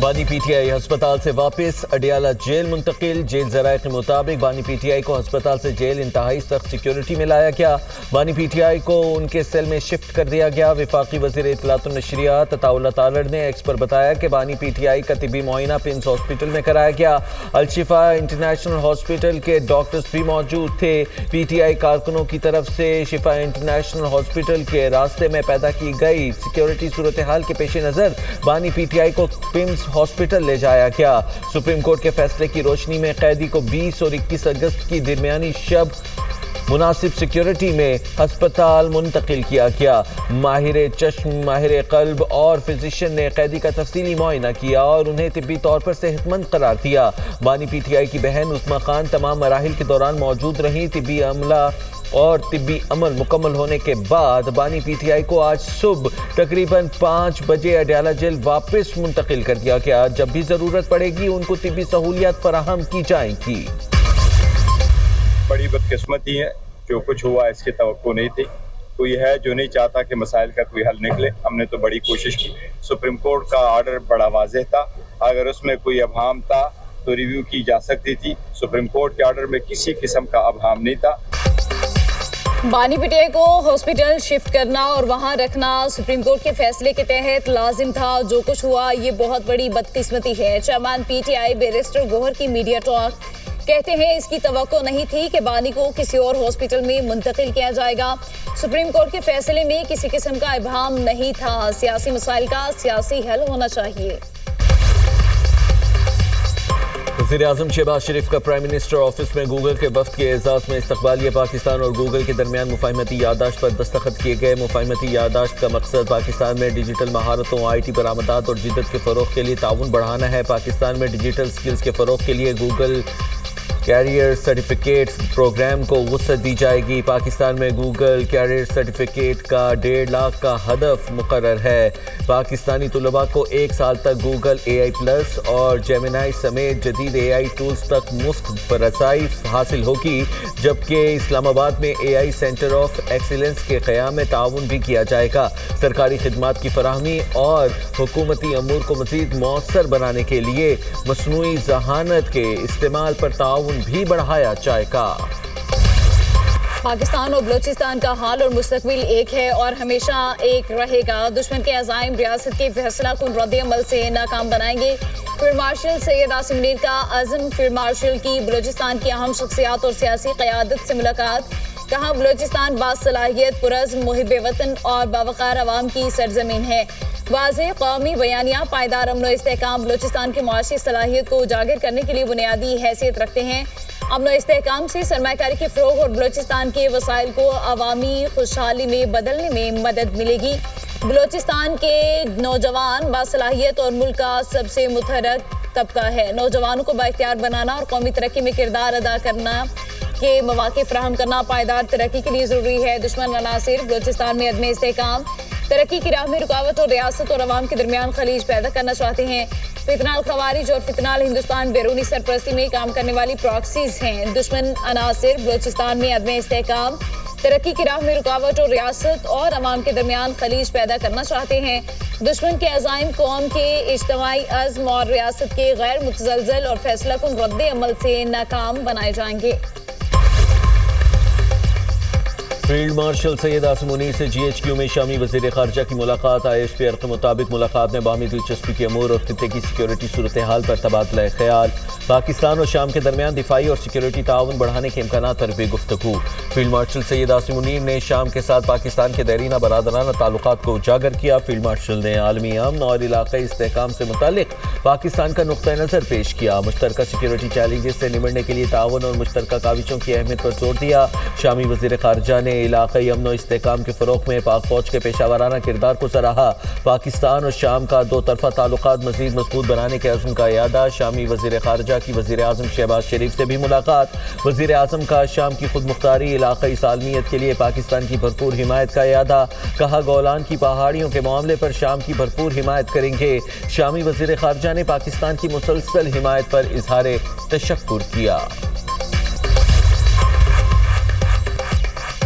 بانی پی ٹی آئی ہسپتال سے واپس اڈیالہ جیل منتقل۔ جیل ذرائع کے مطابق بانی پی ٹی آئی کو ہسپتال سے جیل انتہائی سخت سیکیورٹی میں لایا گیا۔ بانی پی ٹی آئی کو ان کے سیل میں شفٹ کر دیا گیا۔ وفاقی وزیر اطلاعات و نشریات عطاء اللہ تالڑ نے ایکس پر بتایا کہ بانی پی ٹی آئی کا طبی معائنہ پنس ہاسپٹل میں کرایا گیا۔ الشفا انٹرنیشنل ہاسپٹل کے ڈاکٹرز بھی موجود تھے۔ پی ٹی آئی کارکنوں کی طرف سے شفا انٹرنیشنل ہاسپٹل کے راستے میں پیدا کی گئی سیکیورٹی صورتحال کے پیش نظر بانی پی ٹی آئی کو پمس ہاسپٹل لے جایا گیا۔ سپریم کورٹ کے فیصلے کی روشنی میں قیدی کو 20 اور 21 اگست کی درمیانی شب مناسب سیکیورٹی میں ہسپتال منتقل کیا گیا۔ ماہر چشم، ماہر قلب اور فزیشین نے قیدی کا تفصیلی معائنہ کیا اور انہیں طبی طور پر صحت مند قرار دیا۔ بانی پی ٹی آئی کی بہن عظمیٰ خان تمام مراحل کے دوران موجود رہیں۔ طبی عملہ اور طبی عمل مکمل ہونے کے بعد بانی پی ٹی آئی کو آج صبح تقریباً 5 بجے اڈیالہ جیل واپس منتقل کر دیا گیا۔ جب بھی ضرورت پڑے گی ان کو طبی سہولیات فراہم کی جائیں گی۔ بڑی بدقسمتی ہے، جو کچھ ہوا اس کی توقع نہیں تھی۔ کوئی ہے جو نہیں چاہتا کہ مسائل کا کوئی حل نکلے۔ ہم نے تو بڑی کوشش کی۔ سپریم کورٹ کا آرڈر بڑا واضح تھا، اگر اس میں کوئی ابہام تھا تو ریویو کی جا سکتی تھی۔ سپریم کورٹ کے آرڈر میں کسی قسم کا ابہام نہیں تھا۔ بانی پی ٹی آئی کو ہاسپٹل شفٹ کرنا اور وہاں رکھنا سپریم کورٹ کے فیصلے کے تحت لازم تھا۔ جو کچھ ہوا یہ بہت بڑی بدقسمتی ہے۔ Chairman P T I barrister Gohar کی میڈیا ٹاک کہتے ہیں اس کی توقع نہیں تھی کہ بانی کو کسی اور ہاسپٹل میں منتقل کیا جائے گا۔ سپریم کورٹ کے فیصلے میں کسی قسم کا ابہام نہیں تھا۔ سیاسی مسائل کا سیاسی حل ہونا چاہیے۔ وزیر اعظم شہباز شریف کا پرائم منسٹر آفس میں گوگل کے وفد کے اعزاز میں استقبال۔ یہ پاکستان اور گوگل کے درمیان مفاہمتی یادداشت پر دستخط کیے گئے۔ مفاہمتی یادداشت کا مقصد پاکستان میں ڈیجیٹل مہارتوں، آئی ٹی برآمدات اور جدت کے فروغ کے لیے تعاون بڑھانا ہے۔ پاکستان میں ڈیجیٹل سکلز کے فروغ کے لیے گوگل کیریئر سرٹیفکیٹ پروگرام کو وسعت دی جائے گی۔ پاکستان میں گوگل کیریئر سرٹیفکیٹ کا 1.5 لاکھ کا ہدف مقرر ہے۔ پاکستانی طلباء کو 1 سال تک گوگل اے آئی پلس اور جیمنائی سمیت جدید اے آئی ٹولز تک مفت رسائی حاصل ہوگی، جبکہ اسلام آباد میں اے آئی سینٹر آف ایکسیلنس کے قیام میں تعاون بھی کیا جائے گا۔ سرکاری خدمات کی فراہمی اور حکومتی امور کو مزید مؤثر بنانے کے لیے مصنوعی ذہانت کے استعمال پر تعاون بھی بڑھایا جائے گا۔ پاکستان اور بلوچستان کا حال اور مستقبل ایک ہے اور ہمیشہ ایک رہے گا۔ دشمن کے عزائم ریاست کے فیصلہ کن رد عمل سے ناکام بنائیں گے۔ فیلڈ مارشل سید عاصم منیر کا عزم۔ فیلڈ مارشل کی بلوچستان کی اہم شخصیات اور سیاسی قیادت سے ملاقات۔ کہا بلوچستان باصلاحیت، پرعزم، محب وطن اور باوقار عوام کی سرزمین ہے۔ واضح قومی بیانیہ پائیدار امن و استحکام بلوچستان کی معاشی صلاحیت کو اجاگر کرنے کے لیے بنیادی حیثیت رکھتے ہیں۔ امن و استحکام سے سرمایہ کاری کے فروغ اور بلوچستان کے وسائل کو عوامی خوشحالی میں بدلنے میں مدد ملے گی۔ بلوچستان کے نوجوان باصلاحیت اور ملک کا سب سے متحرک طبقہ ہے۔ نوجوانوں کو بااختیار بنانا اور قومی ترقی میں کردار ادا کرنا کے مواقع فراہم کرنا پائیدار ترقی کے لیے ضروری ہے۔ دشمن عناصر بلوچستان میں عدم استحکام، ترقی کی راہ میں رکاوٹ اور ریاست اور عوام کے درمیان خلیج پیدا کرنا چاہتے ہیں۔ فتنہ الخوارج اور فتنہ الہندوستان بیرونی سرپرستی میں کام کرنے والی پراکسیز ہیں۔ دشمن عناصر بلوچستان میں عدم استحکام، ترقی کی راہ میں رکاوٹ اور ریاست اور عوام کے درمیان خلیج پیدا کرنا چاہتے ہیں۔ دشمن کے عزائم قوم کے اجتماعی عزم اور ریاست کے غیر متزلزل اور فیصلہ کن رد عمل سے ناکام بنائے جائیں گے۔ فیلڈ مارشل سید عاصم منیر سے جی ایچ کیو میں شامی وزیر خارجہ کی ملاقات۔ آئی ایس پی آر کے مطابق ملاقات میں باہمی دلچسپی کے امور اور خطے کی سیکیورٹی صورتحال پر تبادلہ خیال۔ پاکستان اور شام کے درمیان دفاعی اور سیکیورٹی تعاون بڑھانے کے امکانات پر بھی گفتگو۔ فیلڈ مارشل سید عاصم منیر نے شام کے ساتھ پاکستان کے دیرینہ برادرانہ تعلقات کو اجاگر کیا۔ فیلڈ مارشل نے عالمی امن اور علاقائی استحکام سے متعلق پاکستان کا نقطہ نظر پیش کیا۔ مشترکہ سیکیورٹی چیلنجز سے نمٹنے کے لیے تعاون اور مشترکہ کاوشوں کی اہمیت پر زور دیا۔ شامی وزیر خارجہ نے علاقائی امن و استحکام کے فروغ میں پاک فوج کے پیشہ ورانہ کردار کو سراہا۔ پاکستان اور شام کا دو طرفہ تعلقات مزید مضبوط بنانے کے عزم کا اعادہ۔ شامی وزیر خارجہ کی وزیر اعظم شہباز شریف سے بھی ملاقات۔ وزیر اعظم کا شام کی خود مختاری، علاقائی سالمیت کے لیے پاکستان کی بھرپور حمایت کا اعادہ۔ کہا گولان کی پہاڑیوں کے معاملے پر شام کی بھرپور حمایت کریں گے۔ شامی وزیر خارجہ نے پاکستان کی مسلسل حمایت پر اظہار تشکر کیا۔